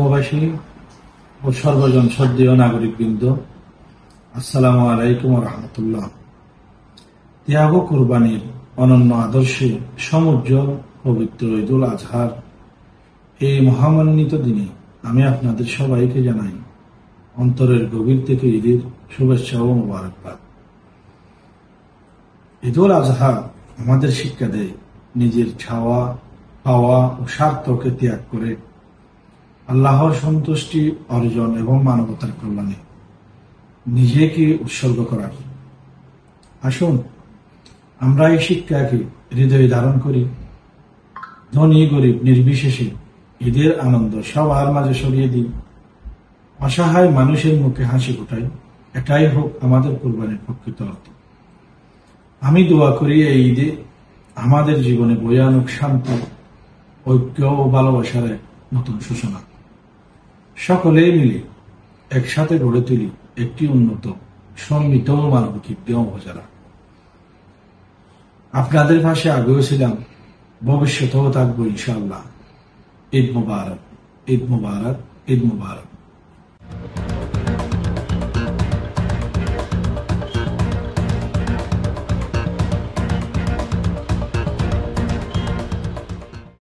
দেশবাসী ও সর্বজন শ্রদ্ধেয় নাগরিকবৃন্দ, আসসালামু আলাইকুম ওয়া রাহমাতুল্লাহ। ত্যাগ ও কুরবানির অনন্য আদর্শে সমুজ্জ্বল পবিত্র ঈদুল আজহার এই মহামান্বিত দিনে আমি আপনাদের সবাইকে জানাই অন্তরের গভীর থেকে ঈদের শুভেচ্ছা ও মোবারকবাদ। ঈদুল আজহা আমাদের শিক্ষা দেয় নিজের ছাওয়া পাওয়া ও স্বার্থকে ত্যাগ করে আল্লাহর সন্তুষ্টি অর্জন এবং মানবতার কল্যাণে নিজেকে উৎসর্গ করার। আসুন আমরা এই শিক্ষাকে হৃদয়ে ধারণ করি, ধনী গরিব নির্বিশেষে ঈদের আনন্দ সবার মাঝে ছড়িয়ে দিই, অসহায় মানুষের মুখে হাসি ফোটাই। এটাই হোক আমাদের কুরবানির প্রকৃত অর্থ। আমি দোয়া করি এই ঈদে আমাদের জীবনে বয়ে আনুক শান্তি, ঐক্য ও ভালোবাসার এক নতুন সূচনা। সকলেই মিলে একসাথে গড়ে তুলি একটি উন্নত, সমৃদ্ধ ও মানবিক উপজেলা। আপনাদের পাশে আগেও ছিলাম, ভবিষ্যতেও থাকবো ইনশাআল্লাহ। ঈদ মুবারক, ঈদ মুবারক, ঈদ মুবারক।